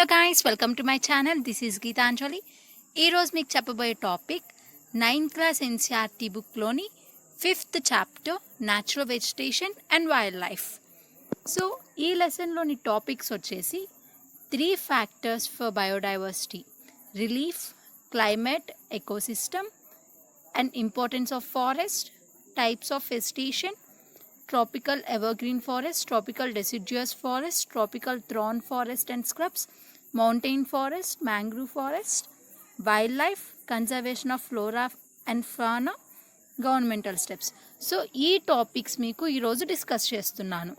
Hello guys, welcome to my channel. This is Geetanjali. ఈరోజు మీకు చెప్పబోయే టాపిక్ 9th క్లాస్ ఎన్సీఆర్టీ బుక్లోని 5th chapter natural vegetation and wildlife. So ఈ లెసన్లోని topics వచ్చేసి 3 factors for biodiversity: relief, climate, ecosystem and importance of forest, types of vegetation, tropical evergreen forest, tropical deciduous forest, tropical thorn forest and scrubs, mountain forest, mangrove forest, wildlife, conservation of flora and fauna, governmental steps. So ఈ topics మీకు ఈరోజు discuss చేస్తున్నాను.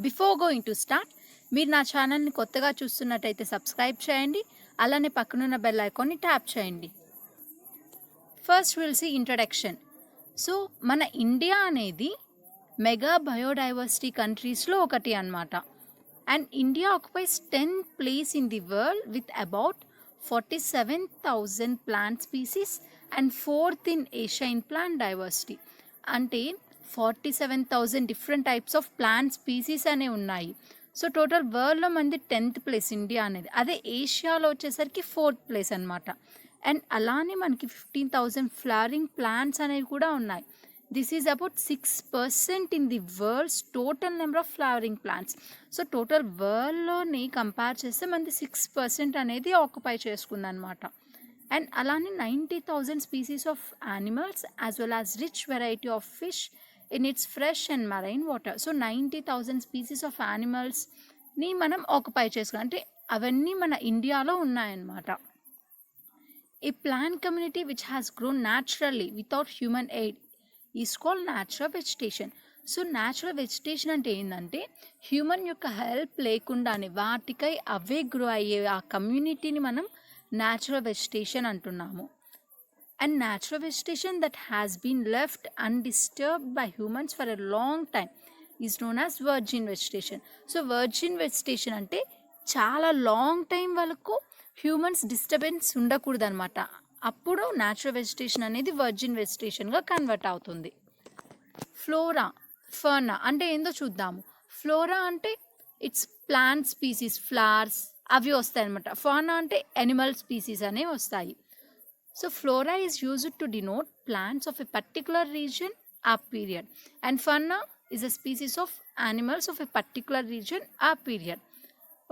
Before going to start, మీరు నా ఛానల్ని కొత్తగా చూస్తున్నట్టయితే subscribe చేయండి, అలానే పక్కనున్న బెల్ ఐకాన్ని ట్యాప్ చేయండి. First will see introduction. So మన ఇండియా అనేది మెగా బయోడైవర్సిటీ కంట్రీస్లో ఒకటి అన్నమాట. And India occupies 10th place in the world with about 47,000 plant species and 4th in Asia in plant diversity. అంటే 47,000 different types of plant species అనేవి ఉన్నాయి. So total వరల్డ్లో మంది 10th ప్లేస్ ఇండియా అనేది. అదే ఏషియాలో వచ్చేసరికి 4th ప్లేస్ అనమాట. And అలానే మనకి 15,000 ఫ్లవరింగ్ ప్లాంట్స్ అనేవి కూడా ఉన్నాయి. This is about 6% in the world's total number of flowering plants. So total వరల్డ్లోని కంపేర్ చేస్తే మనది 6% అనేది ఆక్యుపై చేసుకుందనమాట. అండ్ అలానే 90,000 species of animals as well as rich variety of fish in its fresh and marine water. So 90,000 species of యానిమల్స్ని మనం occupy చేసుకున్నాం, అంటే అవన్నీ మన ఇండియాలో ఉన్నాయన్నమాట. A plant community which has grown naturally without human aid is called natural vegetation. So natural vegetation అంటే ఏంటంటే హ్యూమన్ యొక్క హెల్ప్ లేకుండానే వాటికై అవే గ్రో అయ్యే ఆ కమ్యూనిటీని మనం న్యాచురల్ వెజిటేషన్ అంటున్నాము. And natural vegetation that has been left undisturbed by humans for a long time is known as virgin vegetation. So virgin vegetation అంటే చాలా లాంగ్ టైం వరకు హ్యూమన్స్ డిస్టర్బెన్స్ ఉండకూడదు అనమాట. అప్పుడు న్యాచురల్ వెజిటేషన్ అనేది వర్జిన్ వెజిటేషన్గా convert అవుతుంది. ఫ్లోరా, ఫర్నా అంటే ఏందో చూద్దాము. ఫ్లోరా అంటే ఇట్స్ ప్లాంట్ స్పీసీస్, ఫ్లవర్స్ అవి వస్తాయి అనమాట. ఫర్నా అంటే ఎనిమల్ స్పీసీస్ అనేవి వస్తాయి. So flora is used to denote plants of a particular region or period, and fauna is a species of animals of a particular region or period.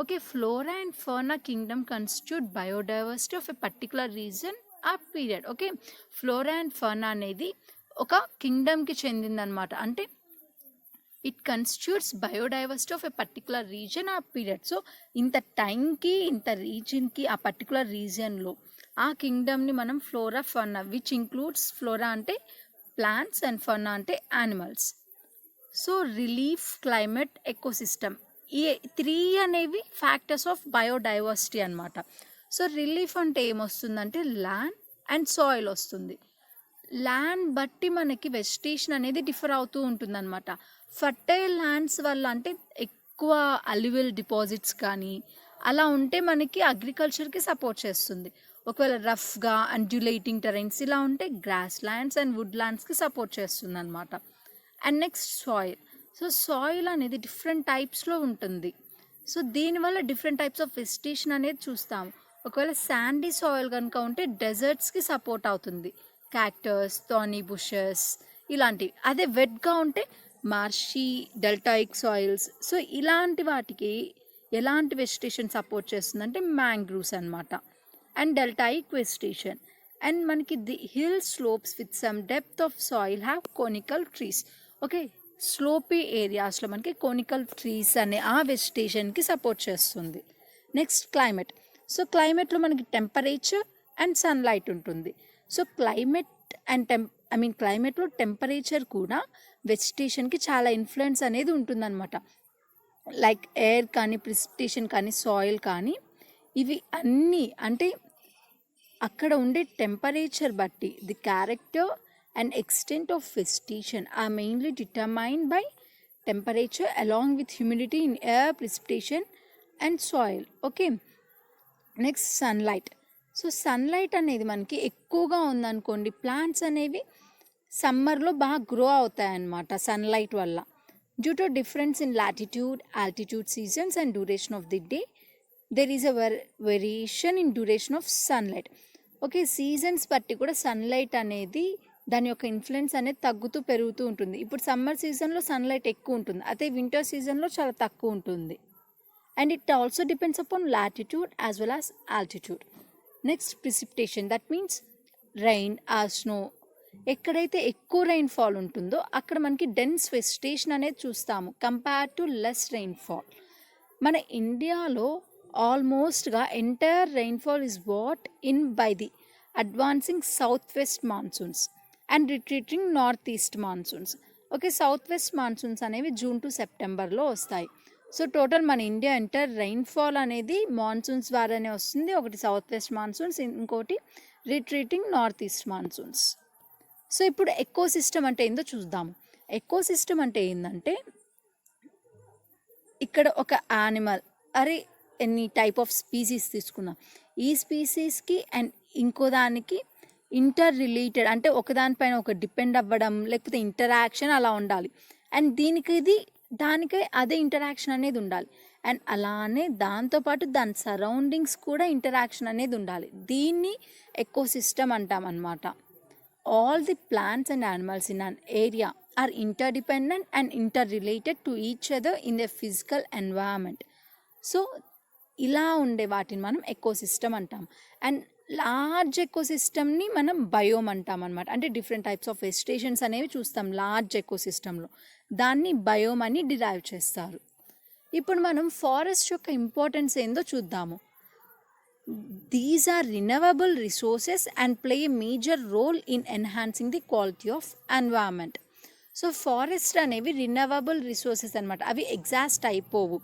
Okay, flora and fauna kingdom constitute biodiversity of a particular region or period. Okay, flora and fauna అనేది ఒక కింగ్డమ్కి చెందిందనమాట. అంటే it constitutes biodiversity of a particular region or period. So ఇంత టైంకి, ఇంత రీజన్కి, ఆ particular రీజన్లో ఆ కింగ్డమ్ని మనం flora, Farna, which includes flora అంటే ప్లాంట్స్ అండ్ ఫర్నా అంటే animals. So relief, climate, ecosystem, ఈ 3 అనేవి ఫ్యాక్టర్స్ ఆఫ్ బయోడైవర్సిటీ అనమాట. సో రిలీఫ్ అంటే ఏమొస్తుందంటే ల్యాండ్ అండ్ సాయిల్ వస్తుంది. ల్యాండ్ బట్టి మనకి వెజిటేషన్ అనేది డిఫర్ అవుతూ ఉంటుందన్నమాట. ఫర్టైల్ ల్యాండ్స్ వల్ల అంటే ఎక్కువ అల్యూవియల్ డిపాజిట్స్ కానీ అలా ఉంటే మనకి అగ్రికల్చర్కి సపోర్ట్ చేస్తుంది. ఒకవేళ రఫ్గా అండ్యులేటింగ్ టెరైన్స్ ఇలా ఉంటే గ్రాస్ ల్యాండ్స్ అండ్ వుడ్ ల్యాండ్స్కి సపోర్ట్ చేస్తుంది అనమాట. And next soil. So soil అనేది డిఫరెంట్ టైప్స్లో ఉంటుంది. సో దీనివల్ల డిఫరెంట్ టైప్స్ ఆఫ్ వెజిటేషన్ అనేది చూస్తాము. ఒకవేళ శాండీ సాయిల్ కనుక ఉంటే డెజర్ట్స్కి సపోర్ట్ అవుతుంది, క్యాక్టస్, థార్నీ బుషెస్ ఇలాంటివి. అదే వెట్గా ఉంటే మార్షీ, డెల్టాయిక్ సాయిల్స్. సో ఇలాంటి వాటికి ఎలాంటి వెజిటేషన్ సపోర్ట్ చేస్తుందంటే మ్యాంగ్రూవ్స్ అనమాట, అండ్ డెల్టాయిక్ వెజిటేషన్. అండ్ మనకి the hill slopes with some depth of soil have conical trees. Okay, sloppy ఏరియాస్లో మనకి కోనికల్ ట్రీస్ అనే ఆ వెజిటేషన్కి సపోర్ట్ చేస్తుంది. Next climate. సో క్లైమేట్లో మనకి టెంపరేచర్ అండ్ సన్లైట్ ఉంటుంది. సో క్లైమేట్ అండ్ క్లైమేట్లో టెంపరేచర్ కూడా వెజిటేషన్కి చాలా ఇన్ఫ్లుయెన్స్ అనేది ఉంటుందన్నమాట. లైక్ ఎయిర్ కానీ, ప్రిసిపిటేషన్ కానీ, సాయిల్ కానీ, ఇవి అన్నీ అంటే అక్కడ ఉండే టెంపరేచర్ బట్టి the character and extent of vegetation are mainly determined by temperature along with humidity in air, precipitation and soil. Okay, next sunlight. So sunlight అనేది మనకి ఎక్కువగా ఉందనుకోండి, ప్లాంట్స్ అనేవి సమ్మర్లో బాగా గ్రో అవుతాయన్నమాట సన్లైట్ వల్ల. Due to difference in latitude, altitude, seasons and duration of the day, there is a variation in duration of sunlight. Okay, seasons బట్టి కూడా సన్లైట్ అనేది దాని యొక్క ఇన్ఫ్లుయెన్స్ అనేది తగ్గుతూ పెరుగుతూ ఉంటుంది. ఇప్పుడు సమ్మర్ సీజన్లో సన్లైట్ ఎక్కువ ఉంటుంది, అదే వింటర్ సీజన్లో చాలా తక్కువ ఉంటుంది. And it also depends upon latitude as well as altitude. Next precipitation, that means rain or snow. ఎక్కడైతే ఎక్కువ రైన్ఫాల్ ఉంటుందో అక్కడ మనకి డెన్స్ వెజిటేషన్ అనేది చూస్తాము కంపేర్ టు లెస్ రైన్ఫాల్. మన ఇండియాలో ఆల్మోస్ట్గా entire rainfall is what in by the advancing south west monsoons and retreating north east monsoons. Okay, south west monsoons అనేవి జూన్ టు సెప్టెంబర్లో వస్తాయి. సో టోటల్ మన ఇండియా ఎంటర్ రైన్ఫాల్ అనేది monsoons ద్వారానే వస్తుంది. ఒకటి సౌత్ వెస్ట్ మాన్సూన్స్, ఇంకోటి retreating north east monsoons. So ఇప్పుడు ఎకో సిస్టమ్ అంటే ఏందో చూద్దాము. ఎకో సిస్టమ్ అంటే ఏంటంటే ఇక్కడ ఒక యానిమల్, అరే ఎన్ని టైప్ ఆఫ్ స్పీసీస్ తీసుకున్నాం, ఈ స్పీసీస్కి అండ్ ఇంకో దానికి ఇంటర్ రిలేటెడ్ అంటే ఒకదానిపైన ఒక డిపెండ్ అవ్వడం లేకపోతే ఇంటరాక్షన్ అలా ఉండాలి. అండ్ దానికై అదే ఇంటరాక్షన్ అనేది ఉండాలి. అండ్ అలానే దాంతోపాటు దాని సరౌండింగ్స్ కూడా ఇంటరాక్షన్ అనేది ఉండాలి. దీన్ని ఎకో సిస్టమ్ అంటాం అన్నమాట. All the plants and animals in an area are interdependent and interrelated to each other in their physical environment. So ఇలా ఉండే వాటిని మనం ఎకోసిస్టమ్ అంటాం. అండ్ లార్జ్ ఎకోసిస్టమ్ని మనం బయోమ్ అంటాం అనమాట. అంటే డిఫరెంట్ టైప్స్ ఆఫ్ వెజిటేషన్స్ అనేవి చూస్తాం లార్జ్ ఎకోసిస్టంలో, దాన్ని బయోమ్ అని డిరైవ్ చేస్తారు. ఇప్పుడు మనం ఫారెస్ట్ యొక్క ఇంపార్టెన్స్ ఏందో చూద్దాము. These are renewable resources and play a major role in enhancing the quality of environment. So forest అనేవి రినవబుల్ రిసోర్సెస్ అనమాట, అవి ఎగ్జాస్ట్ అయిపోవు.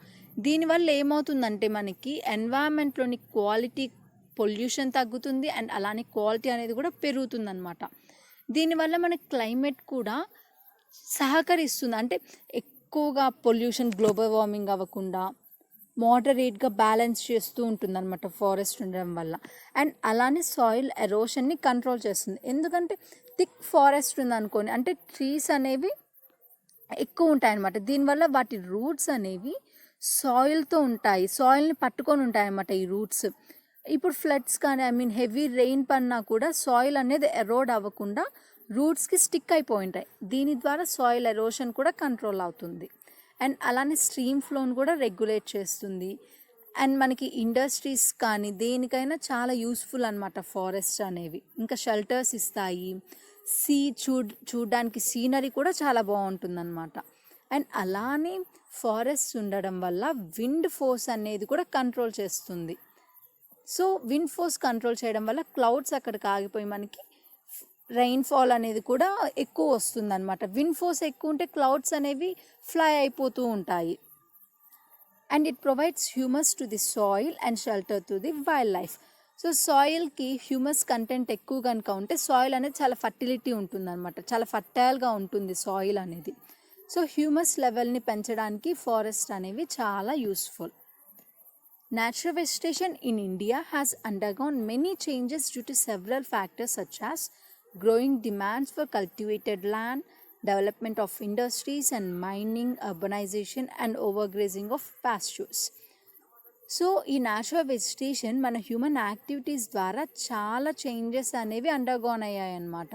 దీనివల్ల ఏమవుతుందంటే మనకి ఎన్వైరన్మెంట్లోని క్వాలిటీ, పొల్యూషన్ తగ్గుతుంది అండ్ అలానే క్వాలిటీ అనేది కూడా పెరుగుతుందన్నమాట. దీనివల్ల మనకి క్లైమేట్ కూడా సహకరిస్తుంది. అంటే ఎక్కువగా పొల్యూషన్, గ్లోబల్ వార్మింగ్ అవ్వకుండా మోడరేట్గా బ్యాలెన్స్ చేస్తూ ఉంటుందన్నమాట ఫారెస్ట్ ఉండడం వల్ల. అండ్ అలానే సాయిల్ ఎరోషన్ని కంట్రోల్ చేస్తుంది. ఎందుకంటే థిక్ ఫారెస్ట్ ఉందనుకోని, అంటే ట్రీస్ అనేవి ఎక్కువ ఉంటాయి అన్నమాట. దీనివల్ల వాటి రూట్స్ అనేవి సాయిల్తో ఉంటాయి, సాయిల్ని పట్టుకొని ఉంటాయి అన్నమాట ఈ రూట్స్. ఇప్పుడు ఫ్లడ్స్ కానీ హెవీ రెయిన్ పడినా కూడా సాయిల్ అనేది ఎరోడ్ అవ్వకుండా రూట్స్కి స్టిక్ అయిపోయి ఉంటాయి. దీని ద్వారా సాయిల్ ఎరోషన్ కూడా కంట్రోల్ అవుతుంది. అండ్ అలానే స్ట్రీమ్ ఫ్లోని కూడా రెగ్యులేట్ చేస్తుంది. అండ్ మనకి ఇండస్ట్రీస్ కానీ దేనికైనా చాలా యూస్ఫుల్ అనమాట ఫారెస్ట్ అనేవి. ఇంకా షెల్టర్స్ ఇస్తాయి, చూడడానికి సీనరీ కూడా చాలా బాగుంటుందన్నమాట. అండ్ అలానే ఫారెస్ట్ ఉండడం వల్ల విండ్ ఫోర్స్ అనేది కూడా కంట్రోల్ చేస్తుంది. సో విండ్ ఫోర్స్ కంట్రోల్ చేయడం వల్ల క్లౌడ్స్ అక్కడికి ఆగిపోయి మనకి రెయిన్ఫాల్ అనేది కూడా ఎక్కువ వస్తుంది అనమాట. విండ్ ఫోర్స్ ఎక్కువ ఉంటే క్లౌడ్స్ అనేవి ఫ్లై అయిపోతూ ఉంటాయి. And it provides humus to the soil and shelter to the wildlife. So సాయిల్కి హ్యూమస్ కంటెంట్ ఎక్కువ కనుక ఉంటే సాయిల్ అనేది చాలా ఫర్టిలిటీ ఉంటుందన్నమాట, చాలా ఫర్టైల్గా ఉంటుంది సాయిల్ అనేది. సో హ్యూమస్ లెవెల్ని పెంచడానికి ఫారెస్ట్ అనేవి చాలా useful. Natural vegetation in India has undergone many changes due to several factors such as growing demands for cultivated land, development of industries and mining, urbanization and overgrazing of pastures. So ఈ natural vegetation మన human activities ద్వారా చాలా changes అనేవి undergone అయ్యాయి అన్నమాట.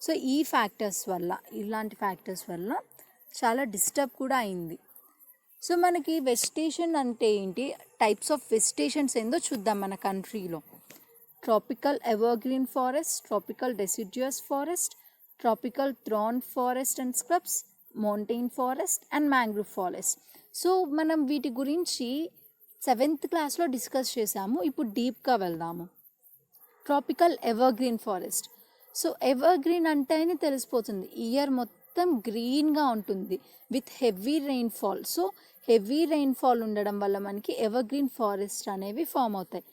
So ఈ factors వల్ల, ఇలాంటి ఫ్యాక్టర్స్ వల్ల చాలా డిస్టర్బ్ కూడా అయింది. సో మనకి వెజిటేషన్ అంటే ఏంటి, టైప్స్ ఆఫ్ వెజిటేషన్స్ ఏందో చూద్దాం మన కంట్రీలో. Tropical evergreen forest, tropical deciduous forest, tropical thorn forest and scrubs, mountain forest and mangrove forest. So మనం వీటి గురించి 7th క్లాస్లో డిస్కస్ చేసాము. ఇప్పుడు డీప్గా వెళ్దాము. Tropical evergreen forest. So evergreen అంటేనే తెలిసిపోతుంది, ఇయర్ మొత్తం గ్రీన్గా ఉంటుంది with heavy rainfall. So heavy rainfall ఉండడం వల్ల మనకి ఎవర్గ్రీన్ ఫారెస్ట్ అనేవి ఫామ్ అవుతాయి.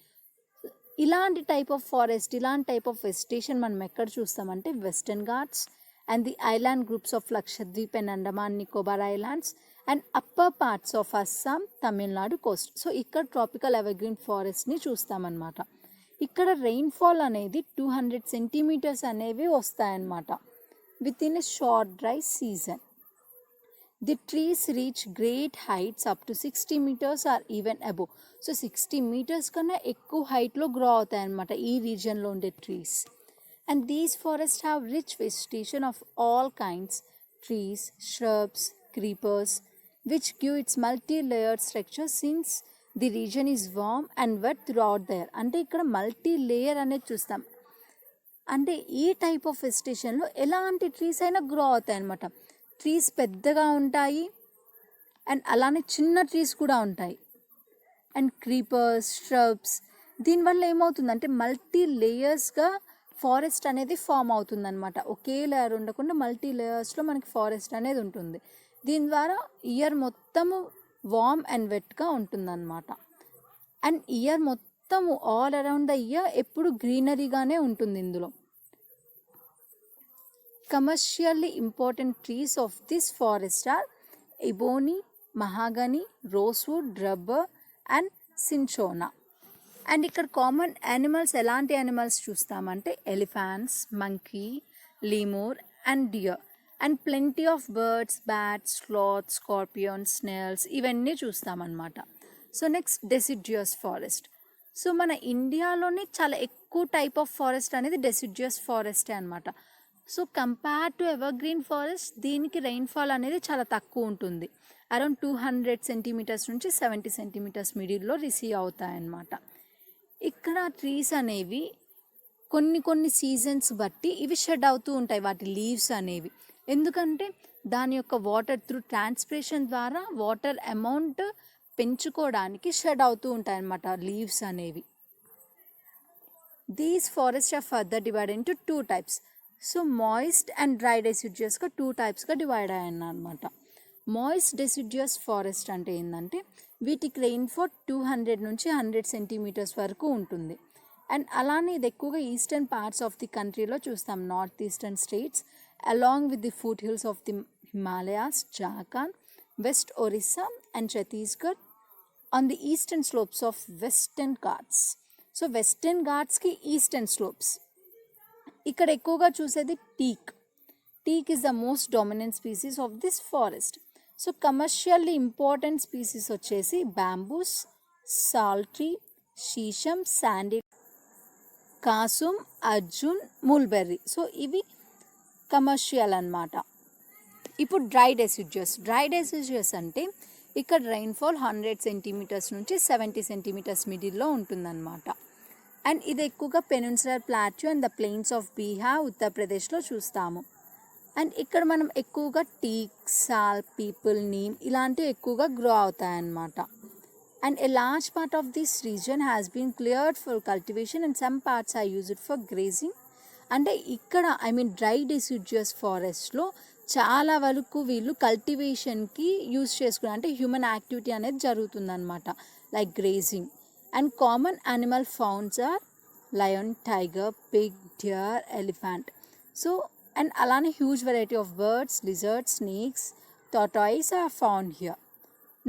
ఇలాంటి టైప్ ఆఫ్ ఫారెస్ట్, ఇలాంటి టైప్ ఆఫ్ వెజిటేషన్ మనం ఎక్కడ చూస్తామంటే western ghats and the island groups of Lakshadweep and Andaman Nicobar islands and upper parts of Assam, Tamil Nadu coast. So ఇక్కడ ట్రాపికల్ ఎవర్గ్రీన్ ఫారెస్ట్ని చూస్తామన్నమాట. ఇక్కడ రెయిన్ఫాల్ అనేది 200 సెంటీమీటర్స్ అనేవి వస్తాయన్నమాట with in a short dry season. The trees reach great heights up to 60 meters or even above. So 60 meters కన్నా ఎక్కువ హైట్లో గ్రో అవుతాయి అన్నమాట ఈ రీజియన్లో ఉండే trees. And these forest have rich vegetation of all kinds, trees, shrubs, creepers, which give its multi-layered structure since the region is warm and wet throughout the year. అంటే ఇక్కడ multi layer అనేది చూస్తాం. అంటే ఈ టైప్ ఆఫ్ వెజిటేషన్లో ఎలాంటి trees అయినా grow అవుతాయి అన్నమాట. ట్రీస్ పెద్దగా ఉంటాయి అండ్ అలానే చిన్న ట్రీస్ కూడా ఉంటాయి. అండ్ క్రీపర్స్, shrubs, దీనివల్ల ఏమవుతుందంటే మల్టీ లేయర్స్గా ఫారెస్ట్ అనేది ఫామ్ అవుతుందన్నమాట. ఒకే లేయర్ ఉండకుండా మల్టీ లేయర్స్లో మనకి ఫారెస్ట్ అనేది ఉంటుంది. దీని ద్వారా ఇయర్ మొత్తము వార్మ్ అండ్ వెట్గా ఉంటుందన్నమాట. అండ్ ఇయర్ మొత్తము ఆల్ అరౌండ్ ద ఇయర్ ఎప్పుడు గ్రీనరీగానే ఉంటుంది ఇందులో. Commercially important trees of this forest are ebony, mahogany, rosewood, rubber and cinchona. And ఇక్కడ కామన్ యానిమల్స్ ఎలాంటి యానిమల్స్ చూస్తామంటే elephants, monkey, lemur and deer. And plenty of birds, bats, sloths, scorpions, snails ఇవన్నీ చూస్తామన్నమాట. So next deciduous forest. So మన ఇండియాలోనే చాలా ఎక్కువ type of forest అనేది డెసిడ్యుయస్ ఫారెస్టే అనమాట. So compare to evergreen forest దీనికి రెయిన్ఫాల్ అనేది చాలా తక్కువ ఉంటుంది. అరౌండ్ 200 సెంటీమీటర్స్ నుంచి 70 సెంటీమీటర్స్ మిడిల్లో రిసీవ్ అవుతాయన్నమాట. ఇక్కడ ట్రీస్ అనేవి కొన్ని సీజన్స్ బట్టి ఇవి షెడ్ అవుతూ ఉంటాయి వాటి లీవ్స్ అనేవి. ఎందుకంటే దాని యొక్క వాటర్ త్రూ ట్రాన్స్పిరేషన్ ద్వారా వాటర్ అమౌంట్ పెంచుకోవడానికి షెడ్ అవుతూ ఉంటాయి అన్నమాట లీవ్స్ అనేవి. These forest are further divide into 2 types. So moist and dry డెసిడ్యుయస్గా 2 typesగా డివైడ్ అయ్యాయన్నమాట. మాయిస్ట్ డెసిడ్యుయస్ ఫారెస్ట్ అంటే ఏంటంటే వీటికి రెయిన్ఫాల్ 200 నుంచి 100 సెంటీమీటర్స్ వరకు ఉంటుంది. అండ్ అలానే ఇది ఎక్కువగా ఈస్టర్న్ పార్ట్స్ ఆఫ్ ది కంట్రీలో చూస్తాం. North eastern states along with the foot hills of the Himalayas, Jharkhand, west Orissa and Chhattisgarh on the eastern slopes of western Ghats. So western ఘాట్స్కి ఈస్టర్న్ స్లోప్స్. ఇక్కడ ఎక్కువగా చూసేది teak is the most dominant species of this forest. So commercially important species వచ్చేసి bamboos, sal tree, sheesham, sandal, kusum, arjun, mulberry. So ఇవి commercial అన్నమాట. ఇప్పుడు dry deciduous అంటే ఇక్కడ రెయిన్ఫాల్ 100 సెంటీమీటర్స్ నుంచి 70 సెంటీమీటర్స్ మిడిల్లో ఉంటుందన్నమాట. అండ్ ఇది ఎక్కువగా peninsular plateau and the plains of Bihar, ఉత్తరప్రదేశ్లో చూస్తాము. అండ్ ఇక్కడ మనం ఎక్కువగా టీక్, సాల్, పీపుల్, నీమ్ ఇలాంటివి ఎక్కువగా గ్రో అవుతాయన్నమాట. And a large part of this region has been cleared for cultivation and some parts are used for grazing. అంటే ఇక్కడ డ్రై డెసిడ్యుయస్ ఫారెస్ట్లో చాలా వరకు వీళ్ళు కల్టివేషన్కి యూజ్ చేసుకుని అంటే హ్యూమన్ యాక్టివిటీ అనేది జరుగుతుందన్నమాట, like grazing. And common animal founds are lion, tiger, pig, deer, elephant. So and అలానే huge variety of birds, lizards, snakes, tortoise are found here.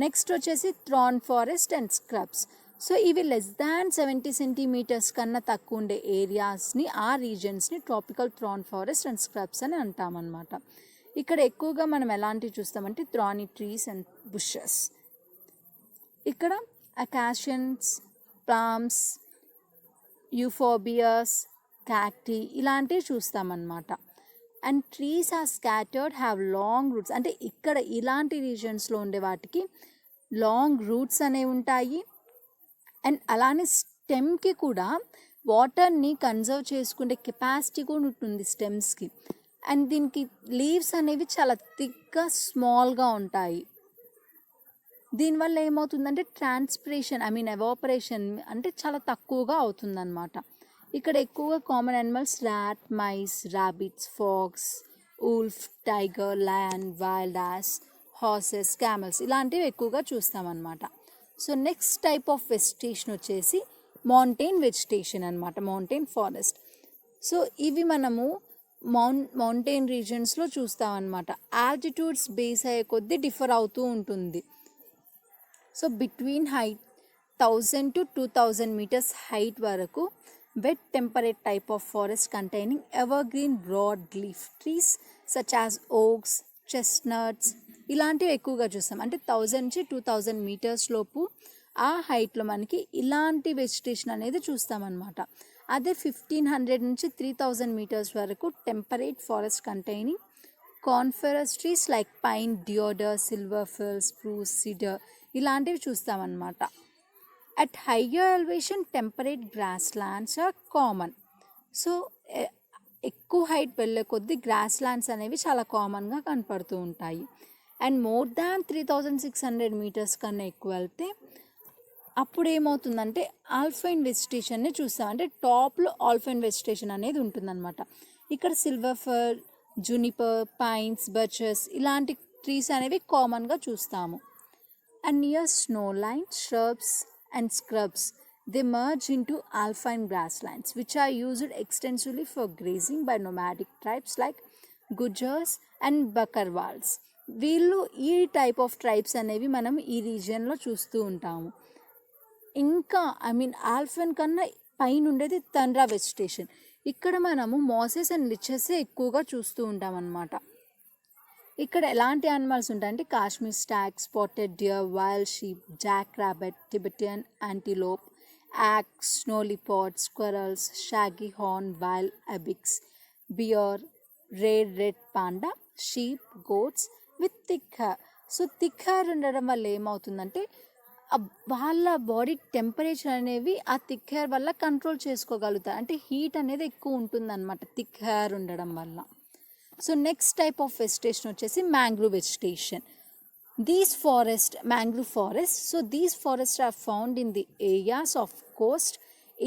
Next వచ్చేసి thorn forest and scrubs. So ఇవి less than 70 centimetres కన్నా తక్కువ ఉండే ఏరియాస్ని, ఆ రీజన్స్ని tropical thorn forest and scrubs అని అంటామన్నమాట. ఇక్కడ ఎక్కువగా మనం ఎలాంటివి చూస్తామంటే థ్రానీ ట్రీస్ అండ్ బుషెస్. ఇక్కడ అకాషియన్స్, పామ్స్, యూఫోబియస్, క్యాక్టీ ఇలాంటివి చూస్తామన్నమాట. And trees are scattered, have long roots. అంటే ఇక్కడ ఇలాంటి రీజన్స్లో ఉండే వాటికి లాంగ్ రూట్స్ అనేవి ఉంటాయి. అండ్ అలానే స్టెమ్కి కూడా వాటర్ని కన్జర్వ్ చేసుకునే కెపాసిటీ కూడా ఉంటుంది స్టెమ్స్కి. అండ్ దీనికి లీవ్స్ అనేవి చాలా థిక్గా, స్మాల్గా ఉంటాయి. దీనివల్ల ఏమవుతుందంటే ట్రాన్స్పిరేషన్ ఎవాపరేషన్ అంటే చాలా తక్కువగా అవుతుందన్నమాట. ఇక్కడ ఎక్కువగా common animals rat, mice, rabbits, fox, wolf, tiger, lion, wild ass, horses, camels ఇలాంటివి ఎక్కువగా చూస్తామన్నమాట. So next type of vegetation వచ్చేసి మౌంటైన్ వెజిటేషన్ అనమాట, మౌంటైన్ ఫారెస్ట్. సో ఇవి మనము మౌంటైన్ రీజన్స్లో చూస్తామన్నమాట. ఆల్టిట్యూడ్స్ బేస్ అయ్యే కొద్దీ డిఫర్ అవుతూ ఉంటుంది. So between height 1000 to 2000 meters height వరకు wet temperate type of forest containing evergreen broad leaf trees such as oaks, chestnuts, ఇలాంటివి ఎక్కువగా చూస్తాం. అంటే 1000 నుంచి 2000 మీటర్స్ లోపు ఆ హైట్లో మనకి ఇలాంటి వెజిటేషన్ అనేది చూస్తామన్నమాట. అదే 1500 నుంచి 3000 మీటర్స్ వరకు temperate forest containing coniferous trees like pine, deodar, silver fir, spruce, cedar ఇలాంటివి చూస్తామన్నమాట. At higher elevation temperate grasslands are common. So ఎక్కువ హైట్ వెళ్ళే కొద్దీ గ్రాస్ ల్యాండ్స్ అనేవి చాలా కామన్గా కనపడుతూ ఉంటాయి. అండ్ మోర్ దాన్ 3600 మీటర్స్ కన్నా ఎక్కువ వెళ్తే అప్పుడు ఏమవుతుందంటే ఆల్పైన్ వెజిటేషన్ని చూస్తాం. అంటే టాప్లో ఆల్పైన్ వెజిటేషన్ అనేది ఉంటుందన్నమాట. ఇక్కడ సిల్వర్ ఫర్, జునిపర్, పైన్స్, బర్చెస్ ఇలాంటి ట్రీస్ అనేవి కామన్గా చూస్తాము. And near snow line shrubs and scrubs they merge into alpine grasslands which are used extensively for grazing by nomadic tribes like Gujars and Bakarwals. వీళ్ళు ఈ type of tribes అనేవి మనం ఈ రీజియన్లో చూస్తూ ఉంటాము. ఇంకా ఆల్పైన్ కన్నా పైన ఉండేది తండ్రా వెజిటేషన్. ఇక్కడ మనము మాసెస్ అండ్ లిచెస్ ఎక్కువగా చూస్తూ ఉంటాం అన్నమాట. ఇక్కడ ఎలాంటి యానిమల్స్ ఉంటాయంటే Kashmir stag, spotted deer, wild sheep, jack rabbit, Tibetan antelope, yaks, snow leopard, squirrels, shaggy horn, wild ibex, bear, rare red panda, sheep, goats with thick hair. So thick hair ఉండడం వల్ల ఏమవుతుందంటే వాళ్ళ బాడీ టెంపరేచర్ అనేవి ఆ thick hair వల్ల control చేసుకోగలుగుతారు. అంటే heat అనేది ఎక్కువ ఉంటుందన్నమాట థిక్ హెయిర్ ఉండడం వల్ల. So next type of vegetation వచ్చేసి mangrove vegetation. These forest mangrove forest. So these forest are found in the areas of coast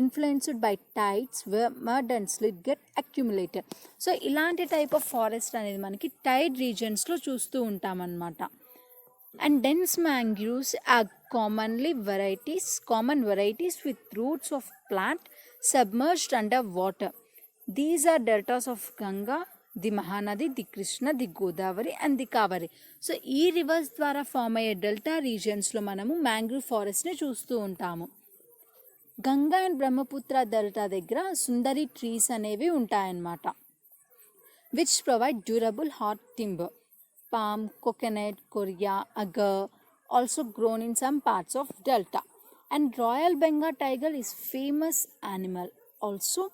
influenced by tides where mud and silt get accumulated. So ఇలాంటి type of forest అనేది మనకి Tide రీజన్స్లో చూస్తూ ఉంటామన్నమాట. And dense mangroves are common varieties with roots of plant submerged under water. These are deltas of Ganga, the Mahanadi, the Krishna, the Godavari and the Kavari. So ఈ reverse ద్వారా form అయ్యే delta రీజియన్స్లో మనము mangrove ఫారెస్ట్ని చూస్తూ ఉంటాము. Ganga and Brahmaputra delta దగ్గర సుందరి trees అనేవి ఉంటాయన్నమాట, which provide durable hard timber. Palm, coconut, Korea, agar also grown in some parts of delta. And Royal Bengal tiger is famous animal. Also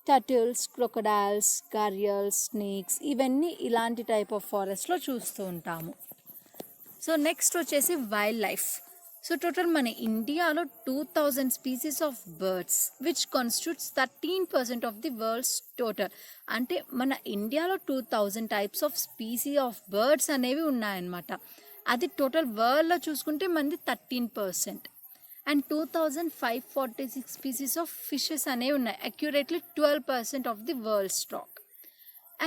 turtles, crocodiles, gharials, snakes ఇవన్నీ ఇలాంటి type of ఫారెస్ట్లో చూస్తూ ఉంటాము. So next వచ్చేసి wild life. So total మన ఇండియాలో 2000 species of birds which constitutes 13% of the world's total. అంటే మన ఇండియాలో 2000 types of species of birds అనేవి ఉన్నాయన్నమాట. అది టోటల్ వరల్డ్లో చూసుకుంటే మనది 13%. అండ్ 2546 స్పీసీస్ ఆఫ్ ఫిషెస్ అనేవి ఉన్నాయి, accurately 12% of the world stock.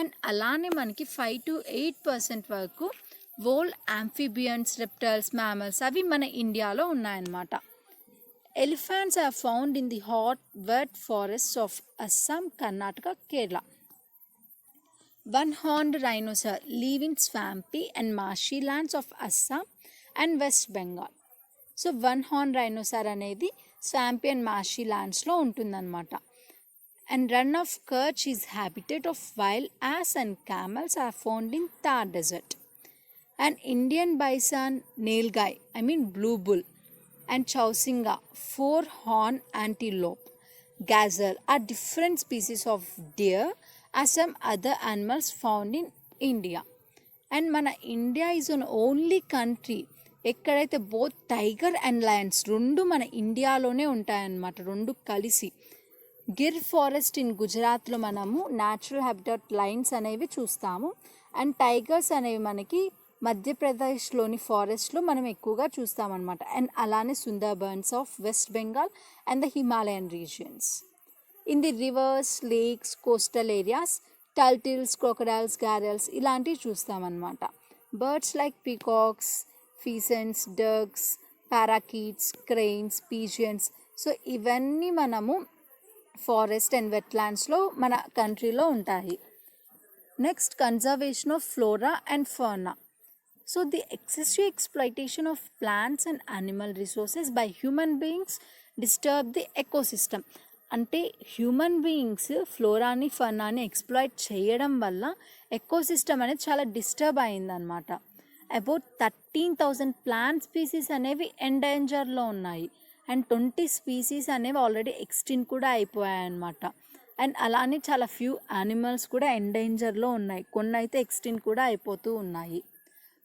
And అలానే మనకి 5 to 8% వరకు వోల్డ్ ఆంఫిబియన్స్, రెప్టైల్స్, మ్యామల్స్ అవి మన ఇండియాలో ఉన్నాయన్నమాట. Elephants are found in the hot wet forests of Assam, Karnataka, Kerala. One-horned rhinoceros live in swampy and marshy lands of Assam and West Bengal. So one horn rhinoceros అనేది swampy and marshy ల్యాండ్స్లో ఉంటుందన్నమాట. And Rann of Kutch is habitat of wild ass and camels are found in Thar desert. And Indian bison, nilgai blue bull and chousingha, 4-horn antelope, gazelle are different species of deer as some other animals found in India. And మన India is an only country ఎక్కడైతే both tiger and Lions రెండు మన ఇండియాలోనే ఉంటాయన్నమాట, రెండు కలిసి. Gir forest in గుజరాత్లో మనము న్యాచురల్ హ్యాబిటాట్ లయన్స్ అనేవి చూస్తాము. అండ్ టైగర్స్ అనేవి మనకి మధ్యప్రదేశ్లోని ఫారెస్ట్లో మనం ఎక్కువగా చూస్తామన్నమాట. అండ్ అలానే Sundarbans of west Bengal and the Himalayan regions. In the rivers, lakes, coastal areas turtles, crocodiles, gharials ఇలాంటివి చూస్తామన్నమాట. Birds like peacocks, pheasants, ducks, parakeets, cranes, pigeons. So ఇవన్నీ మనము ఫారెస్ట్ అండ్ వెట్లాండ్స్లో మన కంట్రీలో ఉంటాయి. Next conservation of flora and fauna. So the excessive exploitation of plants and animal resources by human beings disturb the ecosystem. అంటే human beings ఫ్లోరాని, ఫనాని exploit చేయడం వల్ల ecosystem అనేది చాలా డిస్టర్బ్ అయిందనమాట. అబౌట్ 13,000 ప్లాంట్ స్పీసీస్ అనేవి ఎండేంజర్లో ఉన్నాయి అండ్ 20 స్పీసీస్ అనేవి already extinct కూడా అయిపోయాయి అన్నమాట. అండ్ అలానే చాలా ఫ్యూ యానిమల్స్ కూడా ఎండేంజర్లో ఉన్నాయి, కొన్ని అయితే ఎక్స్టింక్ట్ కూడా అయిపోతూ ఉన్నాయి.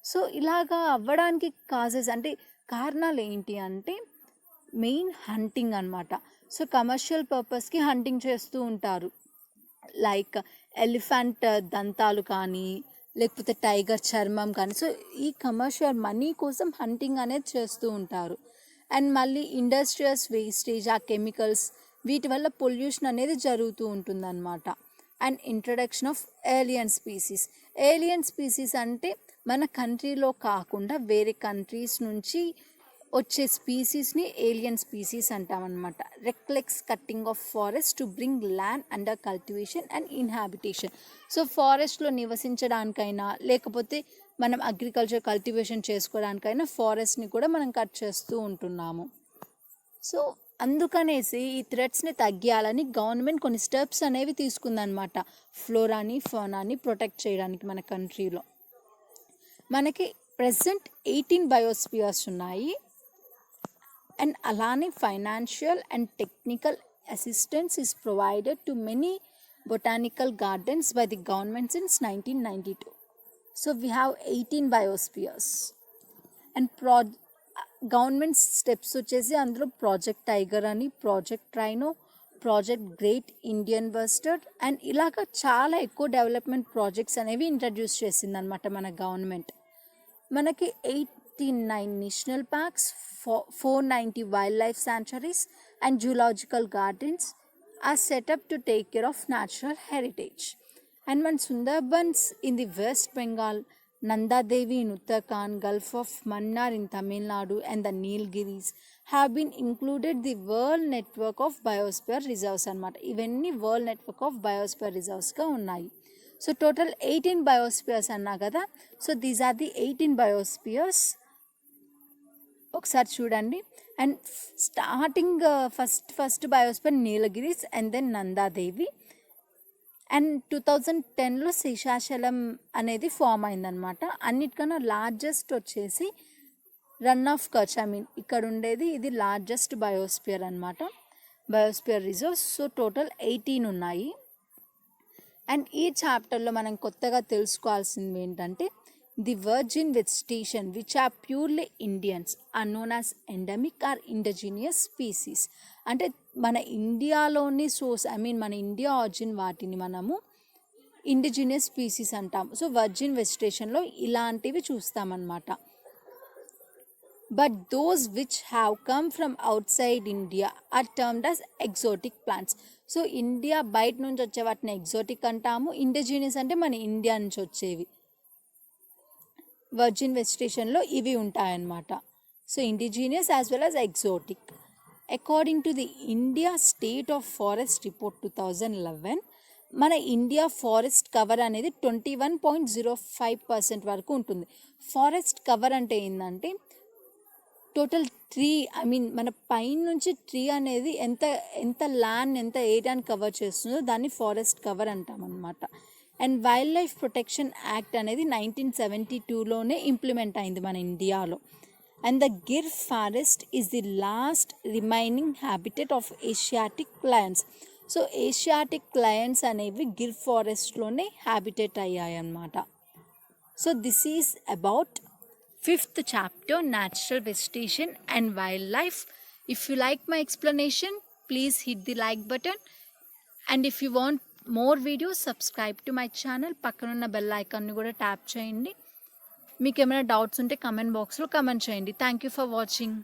సో ఇలాగా అవ్వడానికి కాజెస్ అంటే కారణాలు ఏంటి అంటే మెయిన్ హంటింగ్ అనమాట. సో కమర్షియల్ పర్పస్కి హంటింగ్ చేస్తూ ఉంటారు, లైక్ ఎలిఫెంట్ దంతాలు కానీ లేకపోతే టైగర్ చర్మం కానీ. సో ఈ కమర్షియల్ మనీ కోసం హంటింగ్ అనేది చేస్తూ ఉంటారు. అండ్ మళ్ళీ ఇండస్ట్రియస్ వేస్టేజ్, ఆ కెమికల్స్, వీటి వల్ల పొల్యూషన్ అనేది జరుగుతూ ఉంటుందన్నమాట. And introduction of alien species అంటే మన కంట్రీలో కాకుండా వేరే కంట్రీస్ నుంచి వచ్చే స్పీసీస్ని ఏలియన్ స్పీసీస్ అంటామన్నమాట. Reckless cutting of forest to bring land under cultivation and inhabitation. So ఫారెస్ట్లో నివసించడానికైనా లేకపోతే మనం అగ్రికల్చర్ కల్టివేషన్ చేసుకోవడానికైనా ఫారెస్ట్ని కూడా మనం కట్ చేస్తూ ఉంటున్నాము. సో అందుకనేసి ఈ థ్రెట్స్ని తగ్గియాలని గవర్నమెంట్ కొన్ని స్టెప్స్ అనేవి తీసుకుందనమాట, ఫ్లోరాని ఫౌనాని ప్రొటెక్ట్ చేయడానికి. మన కంట్రీలో మనకి ప్రెసెంట్ 18 బయోస్పియర్స్ ఉన్నాయి. అండ్ అలానే financial and technical assistance is provided to many botanical gardens by the government since 1992. So we have 18 biospheres. And government steps వచ్చేసి అందులో ప్రాజెక్ట్ టైగర్ అని, project rhino, project great Indian bustard and ఇలాగ చాలా ఎక్కువ development projects అనేవి introduce చేసిందనమాట మన government. మనకి 89 national parks, 490 wildlife sanctuaries and zoological gardens are set up to take care of natural heritage. And మన Sundarbans in the west Bengal, Nanda Devi in Uttarakhand, Gulf of Mannar in Tamil Nadu and the Nilgiris have been included the World Network of Biosphere Reserves అన్నమాట. ఇవన్నీ world network of biosphere రిజర్వ్స్గా ఉన్నాయి. So total 18 biospheres అన్నా కదా. So these are the 18 biospheres. ఒకసారి చూడండి. And starting first biosphere Nilgiris and then Nanda Devi. And 2010లో శేషాచలం అనేది ఫామ్ అయిందనమాట. అన్నిటికన్నా లార్జెస్ట్ వచ్చేసి రన్ ఆఫ్ కచ్, ఇక్కడ ఉండేది ఇది లార్జెస్ట్ బయోస్పియర్ అనమాట, బయోస్పియర్ రిజర్వ్స్. సో టోటల్ 18 ఉన్నాయి. అండ్ ఈ చాప్టర్లో మనం కొత్తగా తెలుసుకోవాల్సింది ఏంటంటే the virgin vegetation which are purely Indians are known as endemic or indigenous species. అంటే మన ఇండియాలోని సోర్స్ మన ఇండియా ఆరిజిన్ వాటిని మనము ఇండిజినియస్ స్పీసీస్ అంటాము. సో వర్జిన్ వెజిటేషన్లో ఇలాంటివి చూస్తామన్నమాట. But those which have come from outside India are termed as exotic plants. So India బయట నుంచి వచ్చే వాటిని ఎగ్జోటిక్ అంటాము, ఇండిజినియస్ అంటే మన ఇండియా నుంచి వచ్చేవి. వర్జిన్ వెజిటేషన్లో ఇవి ఉంటాయన్నమాట. So indigenous as well as exotic. According to the India state of forest report 2011, మన ఇండియా ఫారెస్ట్ కవర్ అనేది 21.05% వరకు ఉంటుంది. ఫారెస్ట్ కవర్ అంటే ఏంటంటే టోటల్ ట్రీ మన పైన నుంచి ట్రీ అనేది ఎంత ల్యాండ్ ఎంత ఏరియాని కవర్ చేస్తుందో దాన్ని ఫారెస్ట్ కవర్ అంటామన్నమాట. And wildlife protection act అనేది 1972లోనే ఇంప్లిమెంట్ అయింది మన ఇండియాలో. And the Gir forest is the last remaining habitat of Asiatic lions. So Asiatic lions అనేవి గిర్ ఫారెస్ట్లోనే హ్యాబిటెట్ అయ్యాయి అన్నమాట. So this is about 5th chapter, natural vegetation and wildlife. If you like my explanation, please hit the like button. And if you want more videos, subscribe to my channel. పక్కనున్న bell ఐకాన్ని కూడా tap చేయండి. మీకు ఏమైనా doubts ఉంటే comment బాక్స్లో comment చేయండి. Thank you for watching.